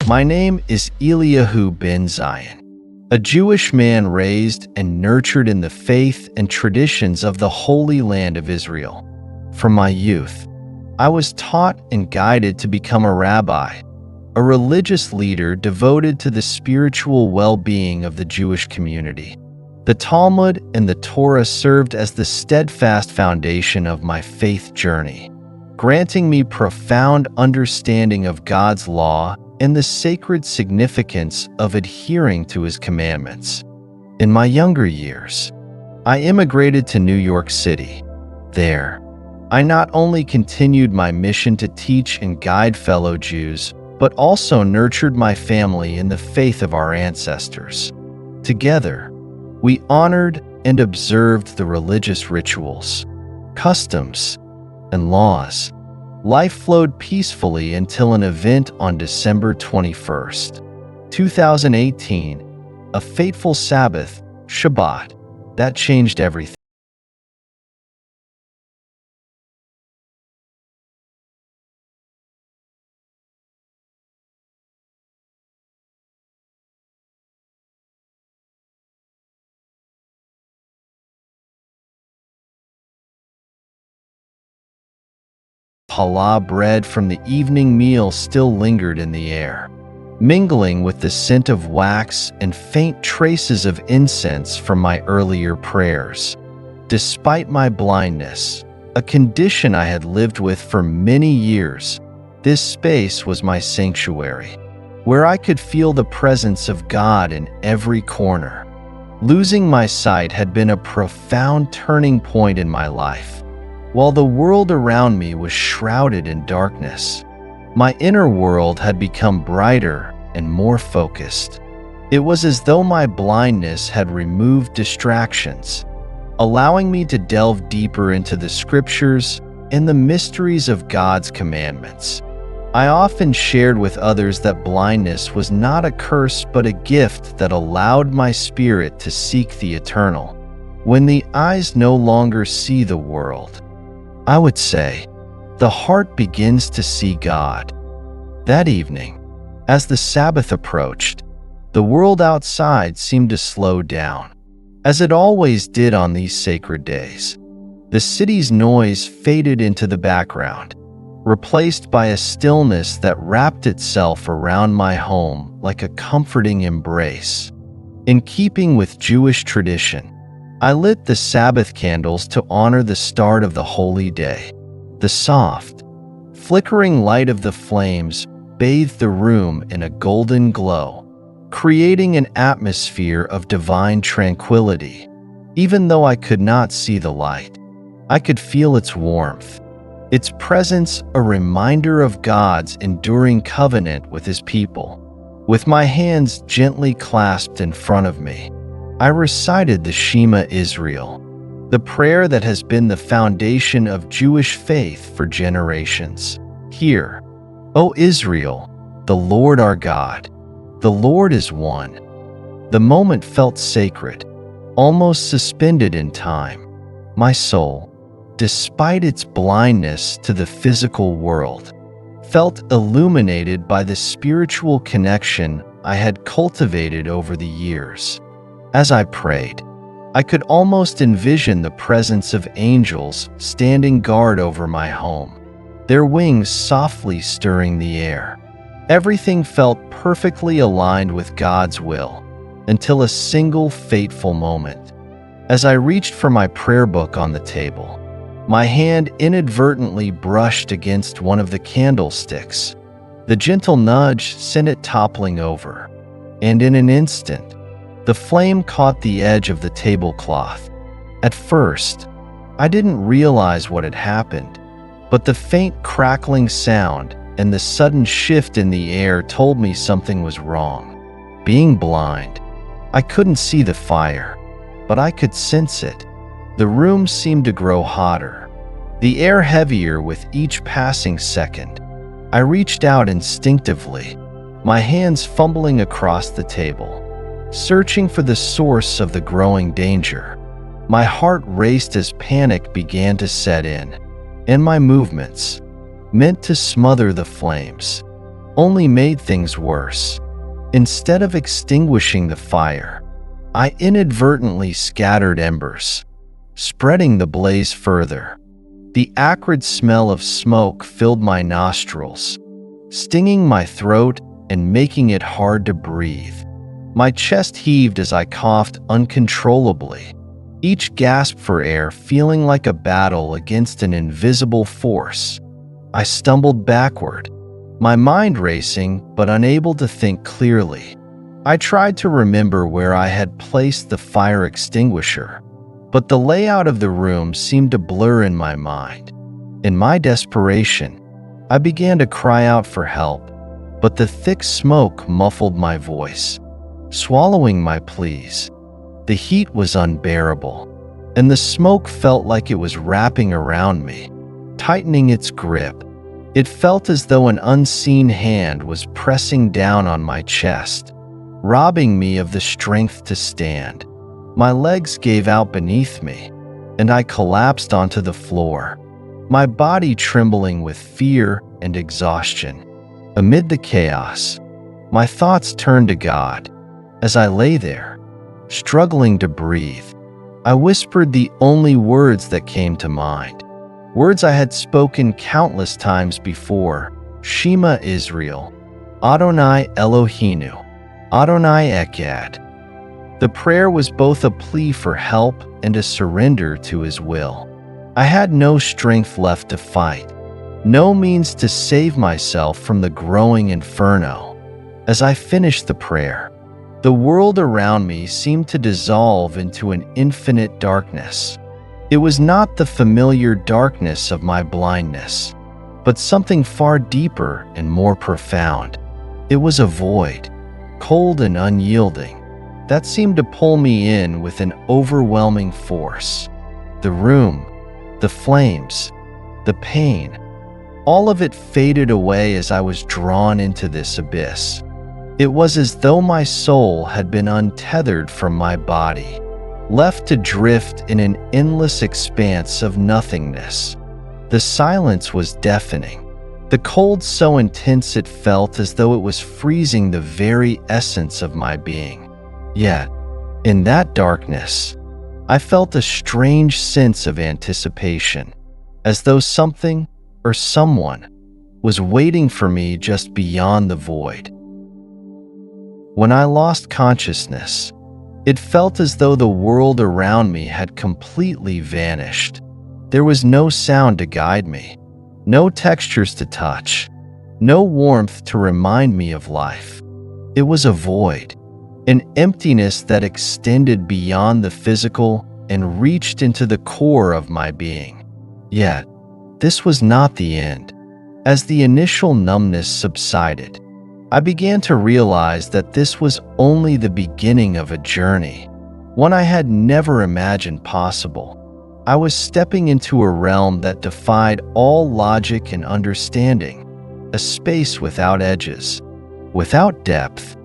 My name is Eliyahu ben Zion, a Jewish man raised and nurtured in the faith and traditions of the Holy Land of Israel. From my youth, I was taught and guided to become a rabbi, a religious leader devoted to the spiritual well-being of the Jewish community. The Talmud and the Torah served as the steadfast foundation of my faith journey, granting me profound understanding of God's law and the sacred significance of adhering to His commandments. In my younger years, I immigrated to New York City. There, I not only continued my mission to teach and guide fellow Jews, but also nurtured my family in the faith of our ancestors. Together, we honored and observed the religious rituals, customs, and laws. Life flowed peacefully until an event on December 21st, 2018, a fateful Sabbath, Shabbat, that changed everything. Challah bread from the evening meal still lingered in the air, mingling with the scent of wax and faint traces of incense from my earlier prayers. Despite my blindness, a condition I had lived with for many years, this space was my sanctuary, where I could feel the presence of God in every corner. Losing my sight had been a profound turning point in my life. While the world around me was shrouded in darkness, my inner world had become brighter and more focused. It was as though my blindness had removed distractions, allowing me to delve deeper into the scriptures and the mysteries of God's commandments. I often shared with others that blindness was not a curse but a gift that allowed my spirit to seek the eternal. When the eyes no longer see the world, I would say, the heart begins to see God. That evening, as the Sabbath approached, the world outside seemed to slow down, as it always did on these sacred days. The city's noise faded into the background, replaced by a stillness that wrapped itself around my home like a comforting embrace. In keeping with Jewish tradition, I lit the Sabbath candles to honor the start of the holy day. The soft, flickering light of the flames bathed the room in a golden glow, creating an atmosphere of divine tranquility. Even though I could not see the light, I could feel its warmth, its presence a reminder of God's enduring covenant with His people. With my hands gently clasped in front of me, I recited the Shema Israel, the prayer that has been the foundation of Jewish faith for generations. Hear, O Israel, the Lord our God, the Lord is one. The moment felt sacred, almost suspended in time. My soul, despite its blindness to the physical world, felt illuminated by the spiritual connection I had cultivated over the years. As I prayed, I could almost envision the presence of angels standing guard over my home, their wings softly stirring the air. Everything felt perfectly aligned with God's will, until a single fateful moment. As I reached for my prayer book on the table, my hand inadvertently brushed against one of the candlesticks. The gentle nudge sent it toppling over, and in an instant, the flame caught the edge of the tablecloth. At first, I didn't realize what had happened, but the faint crackling sound and the sudden shift in the air told me something was wrong. Being blind, I couldn't see the fire, but I could sense it. The room seemed to grow hotter, the air heavier with each passing second. I reached out instinctively, my hands fumbling across the table, searching for the source of the growing danger. My heart raced as panic began to set in, and my movements, meant to smother the flames, only made things worse. Instead of extinguishing the fire, I inadvertently scattered embers, spreading the blaze further. The acrid smell of smoke filled my nostrils, stinging my throat and making it hard to breathe. My chest heaved as I coughed uncontrollably, each gasp for air feeling like a battle against an invisible force. I stumbled backward, my mind racing but unable to think clearly. I tried to remember where I had placed the fire extinguisher, but the layout of the room seemed to blur in my mind. In my desperation, I began to cry out for help, but the thick smoke muffled my voice, swallowing my pleas. The heat was unbearable, and the smoke felt like it was wrapping around me, tightening its grip. It felt as though an unseen hand was pressing down on my chest, robbing me of the strength to stand. My legs gave out beneath me, and I collapsed onto the floor, my body trembling with fear and exhaustion. Amid the chaos, my thoughts turned to God. As I lay there, struggling to breathe, I whispered the only words that came to mind, words I had spoken countless times before: Shema Israel, Adonai Eloheinu, Adonai Echad. The prayer was both a plea for help and a surrender to His will. I had no strength left to fight, no means to save myself from the growing inferno. As I finished the prayer, the world around me seemed to dissolve into an infinite darkness. It was not the familiar darkness of my blindness, but something far deeper and more profound. It was a void, cold and unyielding, that seemed to pull me in with an overwhelming force. The room, the flames, the pain, all of it faded away as I was drawn into this abyss. It was as though my soul had been untethered from my body, left to drift in an endless expanse of nothingness. The silence was deafening, the cold so intense it felt as though it was freezing the very essence of my being. Yet, in that darkness, I felt a strange sense of anticipation, as though something or someone was waiting for me just beyond the void. When I lost consciousness, it felt as though the world around me had completely vanished. There was no sound to guide me, no textures to touch, no warmth to remind me of life. It was a void, an emptiness that extended beyond the physical and reached into the core of my being. Yet, this was not the end. As the initial numbness subsided, I began to realize that this was only the beginning of a journey, one I had never imagined possible. I was stepping into a realm that defied all logic and understanding, a space without edges, without depth,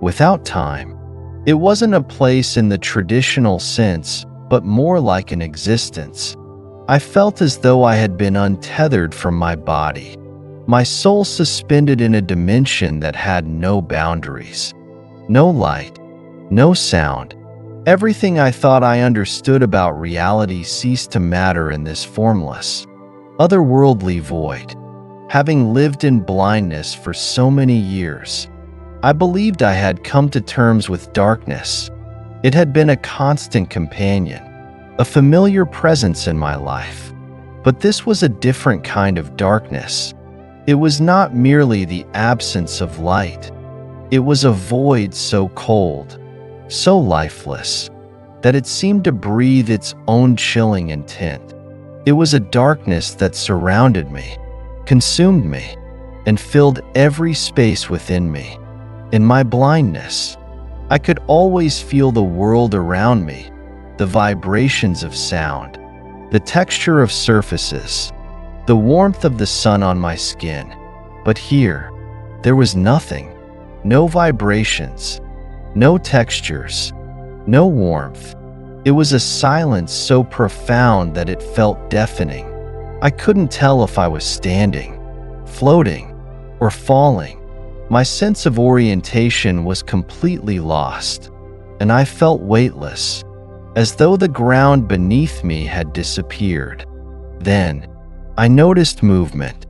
without time. It wasn't a place in the traditional sense, but more like an existence. I felt as though I had been untethered from my body, my soul suspended in a dimension that had no boundaries, no light, no sound. Everything I thought I understood about reality ceased to matter in this formless, otherworldly void. Having lived in blindness for so many years, I believed I had come to terms with darkness. It had been a constant companion, a familiar presence in my life. But this was a different kind of darkness. It was not merely the absence of light. It was a void so cold, so lifeless, that it seemed to breathe its own chilling intent. It was a darkness that surrounded me, consumed me, and filled every space within me. In my blindness, I could always feel the world around me, the vibrations of sound, the texture of surfaces, the warmth of the sun on my skin. But here, there was nothing, no vibrations, no textures, no warmth. It was a silence so profound that it felt deafening. I couldn't tell if I was standing, floating, or falling. My sense of orientation was completely lost, and I felt weightless, as though the ground beneath me had disappeared. Then, I noticed movement.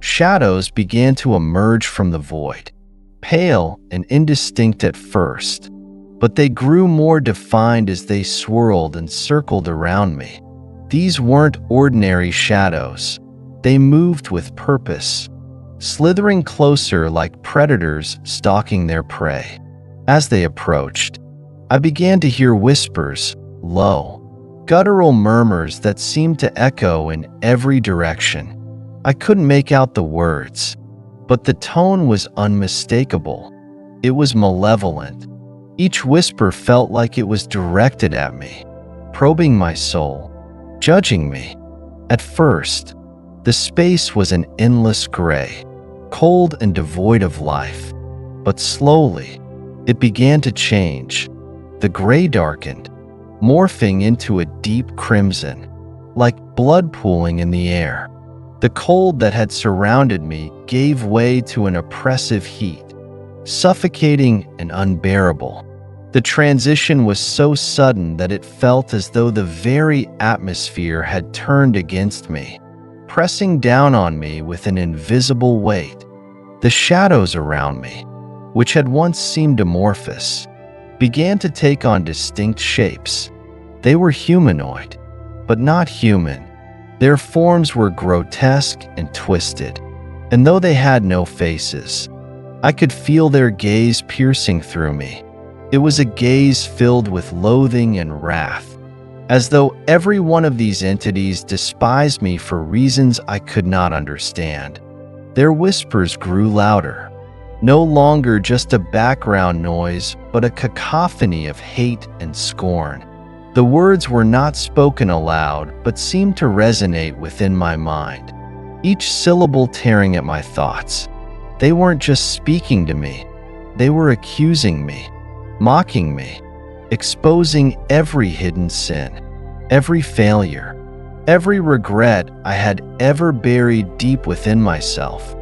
Shadows began to emerge from the void, pale and indistinct at first, but they grew more defined as they swirled and circled around me. These weren't ordinary shadows. They moved with purpose, slithering closer like predators stalking their prey. As they approached, I began to hear whispers, low, guttural murmurs that seemed to echo in every direction. I couldn't make out the words, but the tone was unmistakable. It was malevolent. Each whisper felt like it was directed at me, probing my soul, judging me. At first, the space was an endless gray, cold and devoid of life. But slowly, it began to change. The gray darkened, morphing into a deep crimson, like blood pooling in the air. The cold that had surrounded me gave way to an oppressive heat, suffocating and unbearable. The transition was so sudden that it felt as though the very atmosphere had turned against me, pressing down on me with an invisible weight. The shadows around me, which had once seemed amorphous, began to take on distinct shapes. They were humanoid, but not human. Their forms were grotesque and twisted, and though they had no faces, I could feel their gaze piercing through me. It was a gaze filled with loathing and wrath, as though every one of these entities despised me for reasons I could not understand. Their whispers grew louder, no longer just a background noise, but a cacophony of hate and scorn. The words were not spoken aloud, but seemed to resonate within my mind, each syllable tearing at my thoughts. They weren't just speaking to me, they were accusing me, mocking me, exposing every hidden sin, every failure, every regret I had ever buried deep within myself.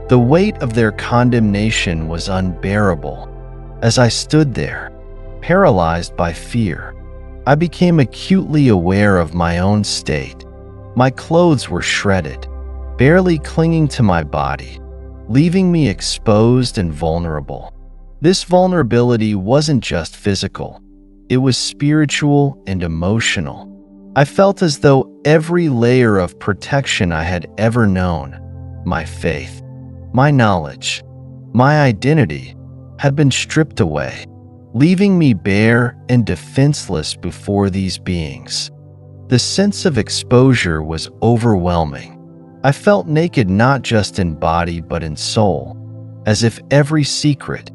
The weight of their condemnation was unbearable. As I stood there, paralyzed by fear, I became acutely aware of my own state. My clothes were shredded, barely clinging to my body, leaving me exposed and vulnerable. This vulnerability wasn't just physical, it was spiritual and emotional. I felt as though every layer of protection I had ever known, my faith, my knowledge, my identity, had been stripped away, leaving me bare and defenseless before these beings. The sense of exposure was overwhelming. I felt naked not just in body but in soul, as if every secret,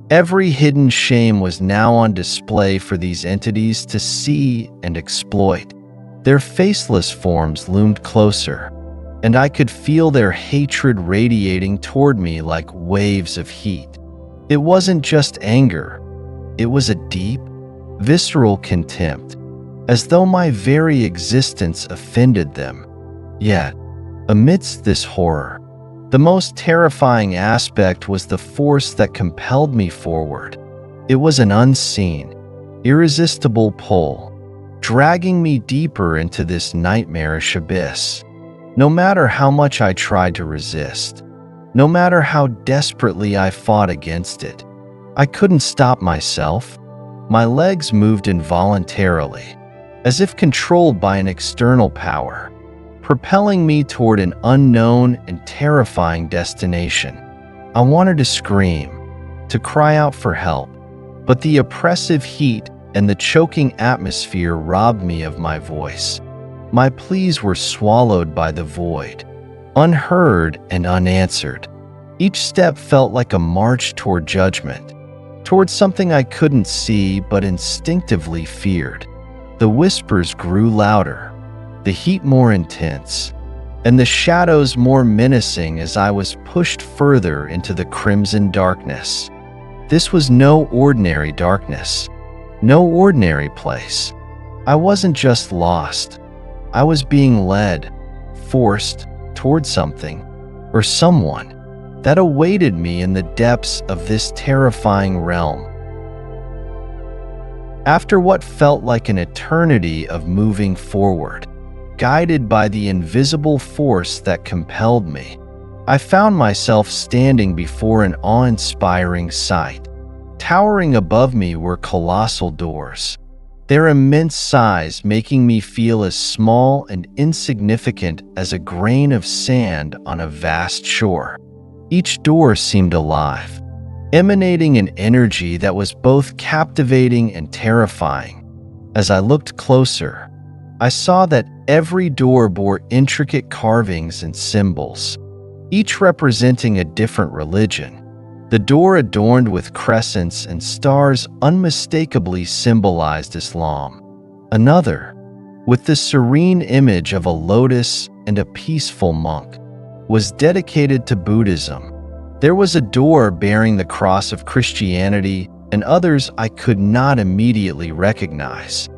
every hidden shame was now on display for these entities to see and exploit. Their faceless forms loomed closer, and I could feel their hatred radiating toward me like waves of heat. It wasn't just anger, it was a deep, visceral contempt, as though my very existence offended them. Yet, amidst this horror, the most terrifying aspect was the force that compelled me forward. It was an unseen, irresistible pull, dragging me deeper into this nightmarish abyss. No matter how much I tried to resist, no matter how desperately I fought against it, I couldn't stop myself. My legs moved involuntarily, as if controlled by an external power, propelling me toward an unknown and terrifying destination. I wanted to scream, to cry out for help, but the oppressive heat and the choking atmosphere robbed me of my voice. My pleas were swallowed by the void, unheard and unanswered. Each step felt like a march toward judgment, toward something I couldn't see but instinctively feared. The whispers grew louder, the heat more intense, and the shadows more menacing as I was pushed further into the crimson darkness. This was no ordinary darkness, no ordinary place. I wasn't just lost. I was being led, forced toward something or someone that awaited me in the depths of this terrifying realm. After what felt like an eternity of moving forward, guided by the invisible force that compelled me, I found myself standing before an awe-inspiring sight. Towering above me were colossal doors, their immense size making me feel as small and insignificant as a grain of sand on a vast shore. Each door seemed alive, emanating an energy that was both captivating and terrifying. As I looked closer, I saw that every door bore intricate carvings and symbols, each representing a different religion. The door adorned with crescents and stars unmistakably symbolized Islam. Another, with the serene image of a lotus and a peaceful monk, was dedicated to Buddhism. There was a door bearing the cross of Christianity, and others I could not immediately recognize,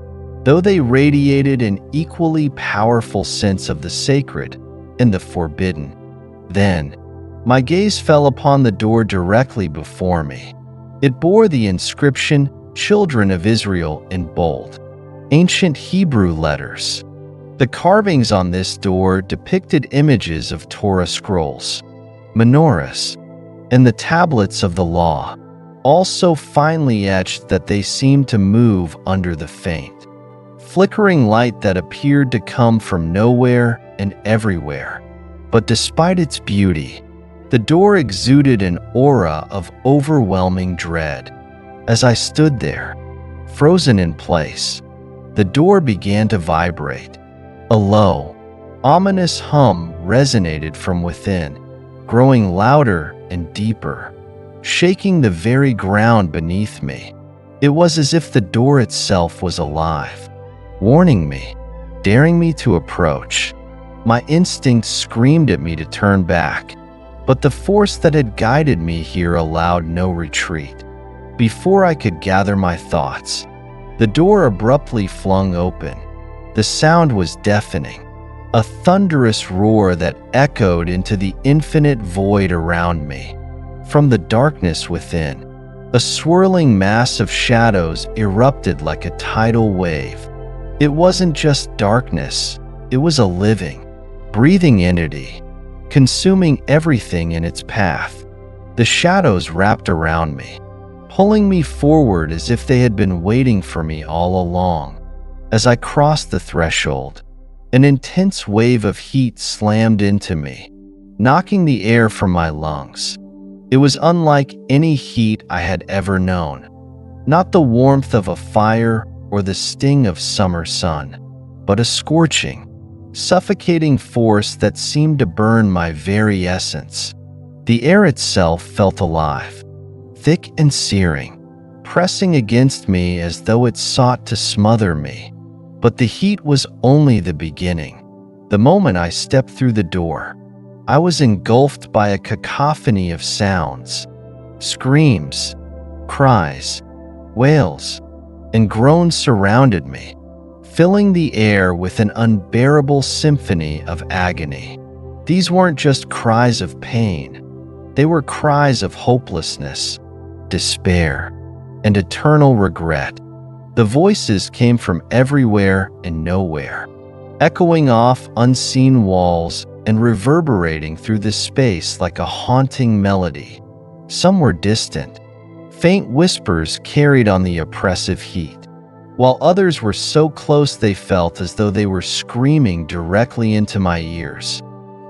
though they radiated an equally powerful sense of the sacred and the forbidden. Then, my gaze fell upon the door directly before me. It bore the inscription, "Children of Israel" in bold, ancient Hebrew letters. The carvings on this door depicted images of Torah scrolls, menorahs, and the tablets of the law, all so finely etched that they seemed to move under the faint, flickering light that appeared to come from nowhere and everywhere. But despite its beauty, the door exuded an aura of overwhelming dread. As I stood there, frozen in place, the door began to vibrate. A low, ominous hum resonated from within, growing louder and deeper, shaking the very ground beneath me. It was as if the door itself was alive, warning me, daring me to approach. My instincts screamed at me to turn back, but the force that had guided me here allowed no retreat. Before I could gather my thoughts, the door abruptly flung open. The sound was deafening, a thunderous roar that echoed into the infinite void around me. From the darkness within, a swirling mass of shadows erupted like a tidal wave. It wasn't just darkness, it was a living, breathing entity, consuming everything in its path. The shadows wrapped around me, pulling me forward as if they had been waiting for me all along. As I crossed the threshold, an intense wave of heat slammed into me, knocking the air from my lungs. It was unlike any heat I had ever known, not the warmth of a fire or the sting of summer sun, but a scorching, suffocating force that seemed to burn my very essence. The air itself felt alive, thick and searing, pressing against me as though it sought to smother me. But the heat was only the beginning. The moment I stepped through the door, I was engulfed by a cacophony of sounds. Screams, cries, wails, and groans surrounded me, filling the air with an unbearable symphony of agony. These weren't just cries of pain. They were cries of hopelessness, despair, and eternal regret. The voices came from everywhere and nowhere, echoing off unseen walls and reverberating through the space like a haunting melody. Some were distant, faint whispers carried on the oppressive heat, while others were so close they felt as though they were screaming directly into my ears.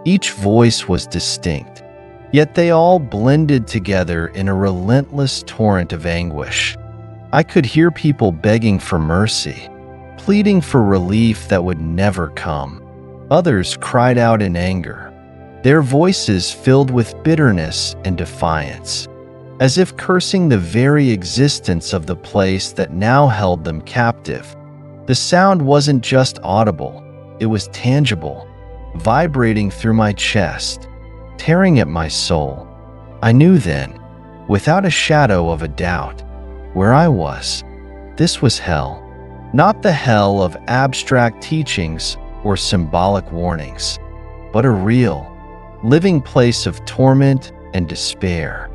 Each voice was distinct, yet they all blended together in a relentless torrent of anguish. I could hear people begging for mercy, pleading for relief that would never come. Others cried out in anger, their voices filled with bitterness and defiance, as if cursing the very existence of the place that now held them captive. The sound wasn't just audible, it was tangible, vibrating through my chest, tearing at my soul. I knew then, without a shadow of a doubt, where I was. This was hell, not the hell of abstract teachings or symbolic warnings, but a real, living place of torment and despair.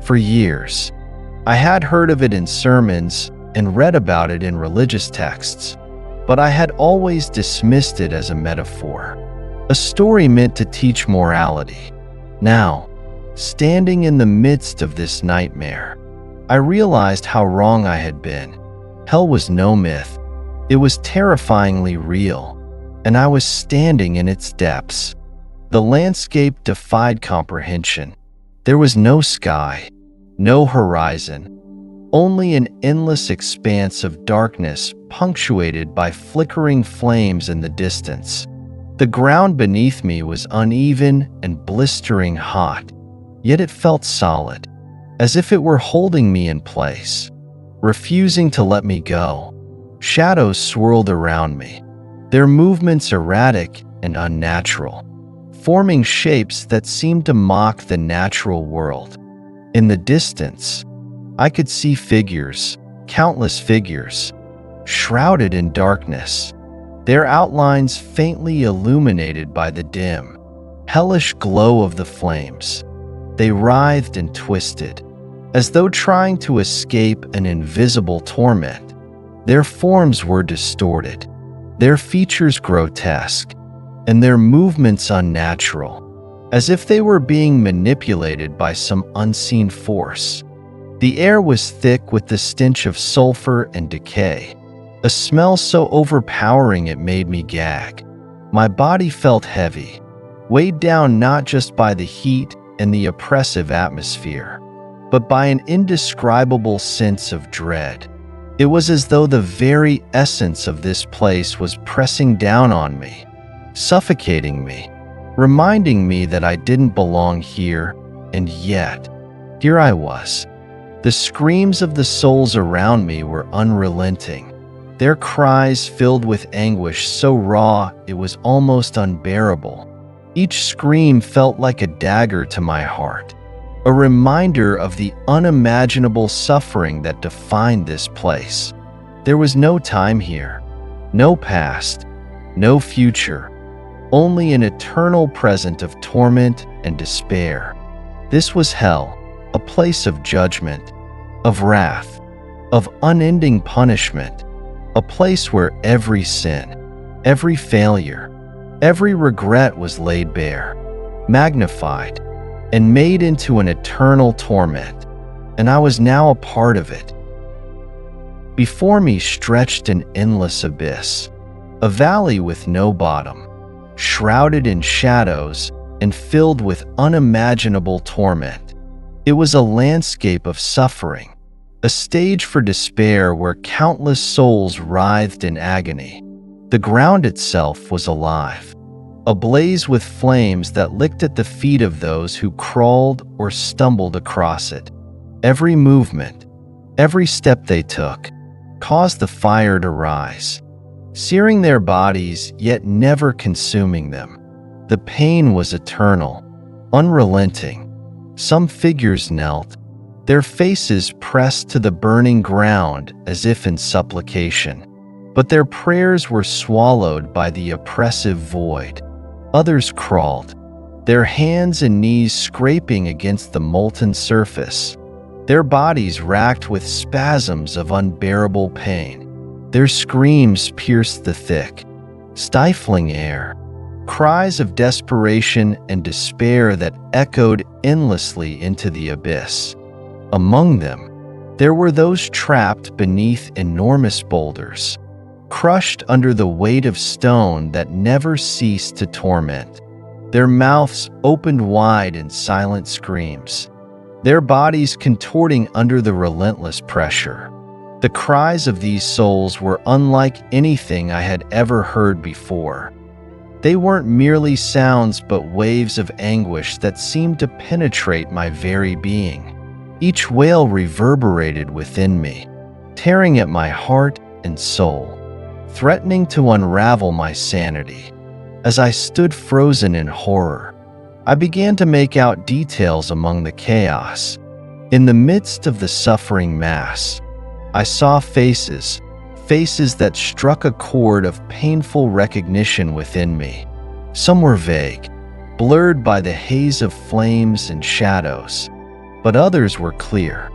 For years, I had heard of it in sermons and read about it in religious texts, but I had always dismissed it as a metaphor, a story meant to teach morality. Now, standing in the midst of this nightmare, I realized how wrong I had been. Hell was no myth. It was terrifyingly real, and I was standing in its depths. The landscape defied comprehension. There was no sky, no horizon, only an endless expanse of darkness punctuated by flickering flames in the distance. The ground beneath me was uneven and blistering hot, yet it felt solid, as if it were holding me in place, refusing to let me go. Shadows swirled around me, their movements erratic and unnatural, forming shapes that seemed to mock the natural world. In the distance, I could see figures, countless figures, shrouded in darkness, their outlines faintly illuminated by the dim, hellish glow of the flames. They writhed and twisted, as though trying to escape an invisible torment. Their forms were distorted, their features grotesque, and their movements unnatural, as if they were being manipulated by some unseen force. The air was thick with the stench of sulfur and decay, a smell so overpowering it made me gag. My body felt heavy, weighed down not just by the heat and the oppressive atmosphere, but by an indescribable sense of dread. It was as though the very essence of this place was pressing down on me, suffocating me, reminding me that I didn't belong here, and yet, here I was. The screams of the souls around me were unrelenting, their cries filled with anguish so raw it was almost unbearable. Each scream felt like a dagger to my heart, a reminder of the unimaginable suffering that defined this place. There was no time here, no past, no future, only an eternal present of torment and despair. This was hell, a place of judgment, of wrath, of unending punishment, a place where every sin, every failure, every regret was laid bare, magnified, and made into an eternal torment, and I was now a part of it. Before me stretched an endless abyss, a valley with no bottom, shrouded in shadows and filled with unimaginable torment. It was a landscape of suffering, a stage for despair where countless souls writhed in agony. The ground itself was alive, ablaze with flames that licked at the feet of those who crawled or stumbled across it. Every movement, every step they took, caused the fire to rise, searing their bodies yet never consuming them. The pain was eternal, unrelenting. Some figures knelt, their faces pressed to the burning ground as if in supplication, but their prayers were swallowed by the oppressive void. Others crawled, their hands and knees scraping against the molten surface, their bodies racked with spasms of unbearable pain. Their screams pierced the thick, stifling air, cries of desperation and despair that echoed endlessly into the abyss. Among them, there were those trapped beneath enormous boulders, crushed under the weight of stone that never ceased to torment, their mouths opened wide in silent screams, their bodies contorting under the relentless pressure. The cries of these souls were unlike anything I had ever heard before. They weren't merely sounds but waves of anguish that seemed to penetrate my very being. Each wail reverberated within me, tearing at my heart and soul, threatening to unravel my sanity. As I stood frozen in horror, I began to make out details among the chaos. In the midst of the suffering mass, I saw faces that struck a chord of painful recognition within me. Some were vague, blurred by the haze of flames and shadows. But others were clear,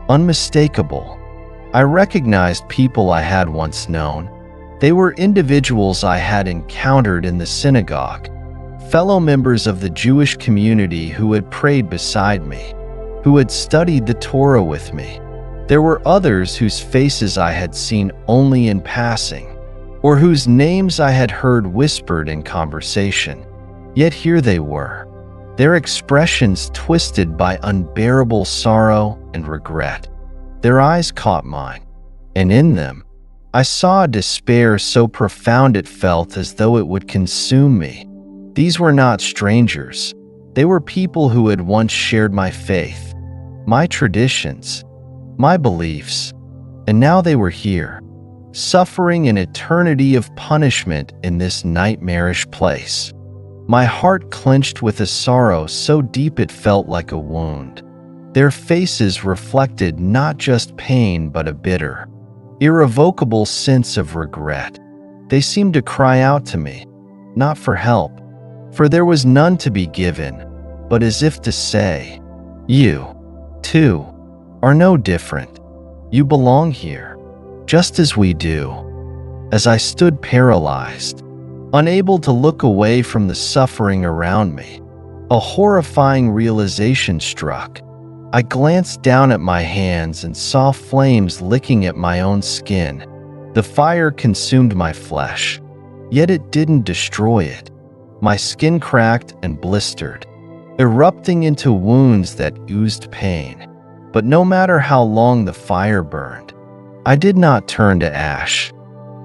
unmistakable. I recognized people I had once known. They were individuals I had encountered in the synagogue, fellow members of the Jewish community who had prayed beside me, who had studied the Torah with me. There were others whose faces I had seen only in passing, or whose names I had heard whispered in conversation. Yet here they were, their expressions twisted by unbearable sorrow and regret. Their eyes caught mine, and in them, I saw a despair so profound it felt as though it would consume me. These were not strangers. They were people who had once shared my faith, my traditions, my beliefs, and now they were here, suffering an eternity of punishment in this nightmarish place. My heart clenched with a sorrow so deep it felt like a wound. Their faces reflected not just pain but a bitter, irrevocable sense of regret. They seemed to cry out to me, not for help, for there was none to be given, but as if to say, "You, too, are no different. You belong here, just as we do." As I stood paralyzed, unable to look away from the suffering around me, a horrifying realization struck. I glanced down at my hands and saw flames licking at my own skin. The fire consumed my flesh, yet it didn't destroy it. My skin cracked and blistered, erupting into wounds that oozed pain. But no matter how long the fire burned, I did not turn to ash.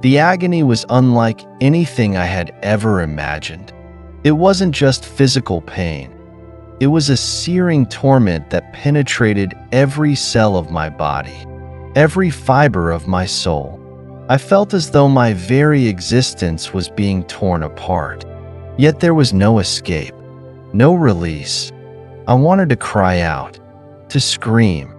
The agony was unlike anything I had ever imagined. It wasn't just physical pain. It was a searing torment that penetrated every cell of my body, every fiber of my soul. I felt as though my very existence was being torn apart. Yet there was no escape, no release. I wanted to cry out, to scream,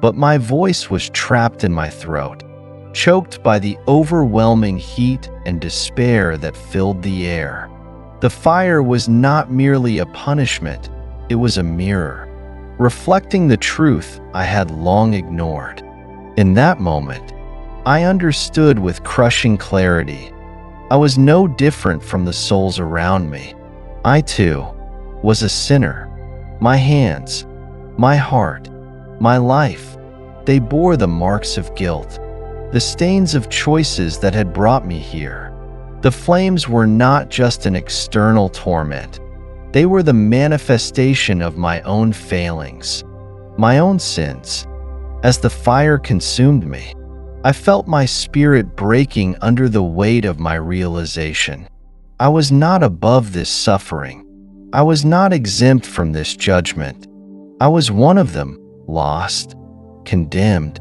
but my voice was trapped in my throat, choked by the overwhelming heat and despair that filled the air. The fire was not merely a punishment, it was a mirror, reflecting the truth I had long ignored. In that moment, I understood with crushing clarity. I was no different from the souls around me. I, too, was a sinner. My hands, my heart, my life, they bore the marks of guilt, the stains of choices that had brought me here. The flames were not just an external torment. They were the manifestation of my own failings, my own sins. As the fire consumed me, I felt my spirit breaking under the weight of my realization. I was not above this suffering. I was not exempt from this judgment. I was one of them, lost, condemned,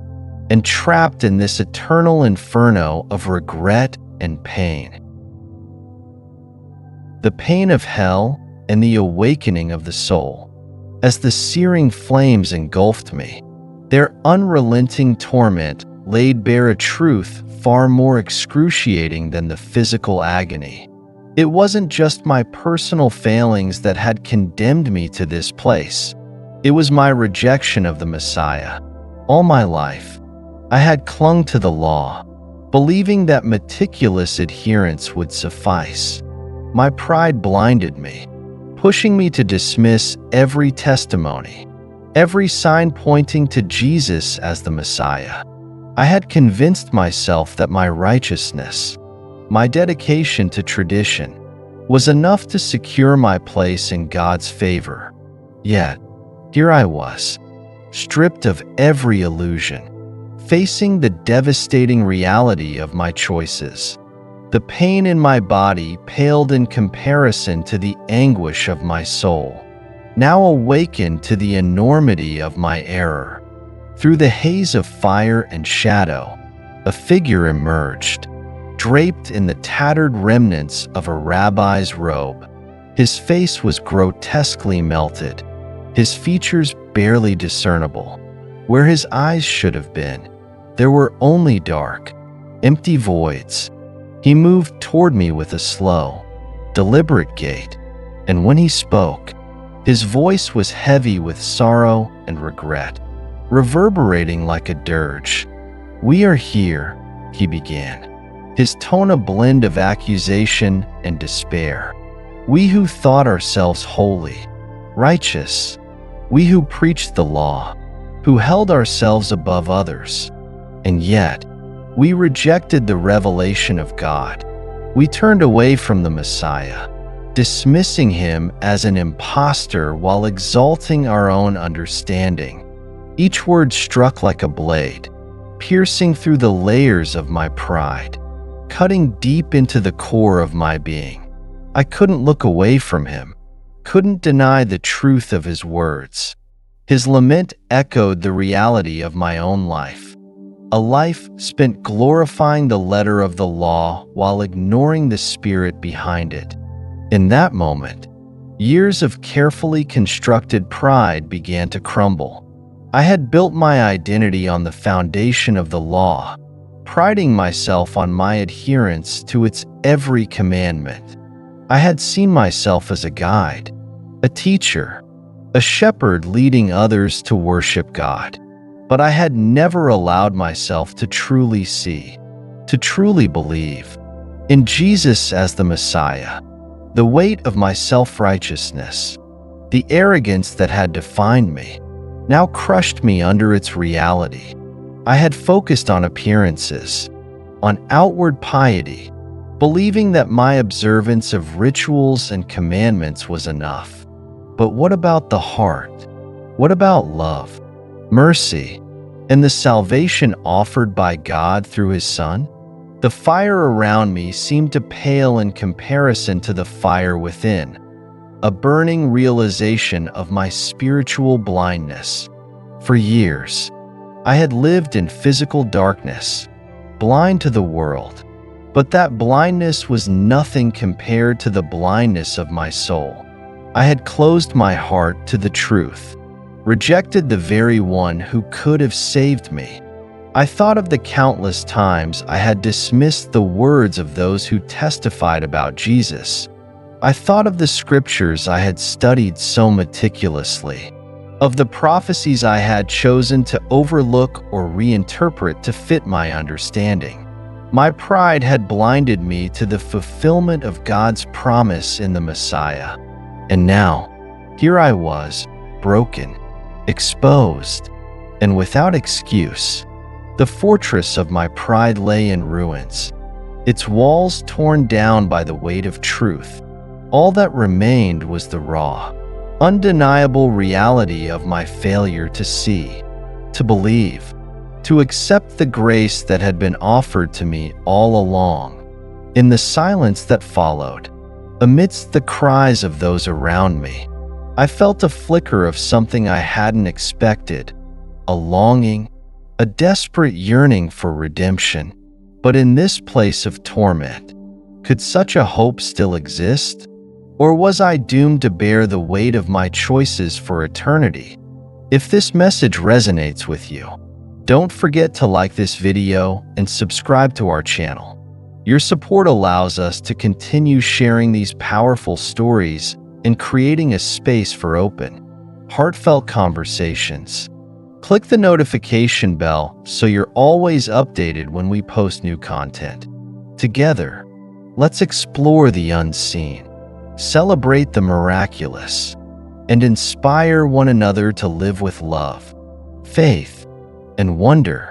and trapped in this eternal inferno of regret and pain. The pain of hell and the awakening of the soul. As the searing flames engulfed me, their unrelenting torment laid bare a truth far more excruciating than the physical agony. It wasn't just my personal failings that had condemned me to this place. It was my rejection of the Messiah. All my life, I had clung to the law, believing that meticulous adherence would suffice. My pride blinded me, pushing me to dismiss every testimony, every sign pointing to Jesus as the Messiah. I had convinced myself that my righteousness, my dedication to tradition, was enough to secure my place in God's favor. Yet, here I was, stripped of every illusion, facing the devastating reality of my choices. The pain in my body paled in comparison to the anguish of my soul, now awakened to the enormity of my error. Through the haze of fire and shadow, a figure emerged, draped in the tattered remnants of a rabbi's robe. His face was grotesquely melted, his features barely discernible. Where his eyes should have been, there were only dark, empty voids. He moved toward me with a slow, deliberate gait, And when he spoke, his voice was heavy with sorrow and regret, reverberating like a dirge. "We are here," he began, his tone a blend of accusation and despair. "We who thought ourselves holy, righteous, we who preached the law, who held ourselves above others, and yet we rejected the revelation of God. We turned away from the Messiah, dismissing him as an impostor while exalting our own understanding." Each word struck like a blade, piercing through the layers of my pride, cutting deep into the core of my being. I couldn't look away from him, couldn't deny the truth of his words. His lament echoed the reality of my own life, a life spent glorifying the letter of the law while ignoring the spirit behind it. In that moment, years of carefully constructed pride began to crumble. I had built my identity on the foundation of the law, priding myself on my adherence to its every commandment. I had seen myself as a guide, a teacher, a shepherd leading others to worship God. But I had never allowed myself to truly see, to truly believe in Jesus as the Messiah. The weight of my self-righteousness, the arrogance that had defined me, now crushed me under its reality. I had focused on appearances, on outward piety, believing that my observance of rituals and commandments was enough. But what about the heart? What about love, mercy, and the salvation offered by God through his Son? The fire around me seemed to pale in comparison to the fire within, a burning realization of my spiritual blindness. For years, I had lived in physical darkness, blind to the world, but that blindness was nothing compared to the blindness of my soul. I had closed my heart to the truth, rejected the very one who could have saved me. I thought of the countless times I had dismissed the words of those who testified about Jesus. I thought of the scriptures I had studied so meticulously, of the prophecies I had chosen to overlook or reinterpret to fit my understanding. My pride had blinded me to the fulfillment of God's promise in the Messiah. And now, here I was, broken, exposed, and without excuse. The fortress of my pride lay in ruins, its walls torn down by the weight of truth. All that remained was the raw, undeniable reality of my failure to see, to believe, to accept the grace that had been offered to me all along. In the silence that followed, amidst the cries of those around me, I felt a flicker of something I hadn't expected, a longing, a desperate yearning for redemption. But in this place of torment, could such a hope still exist? Or was I doomed to bear the weight of my choices for eternity? If this message resonates with you, don't forget to like this video and subscribe to our channel. Your support allows us to continue sharing these powerful stories and creating a space for open, heartfelt conversations. Click the notification bell so you're always updated when we post new content. Together, let's explore the unseen, celebrate the miraculous, and inspire one another to live with love, faith, and wonder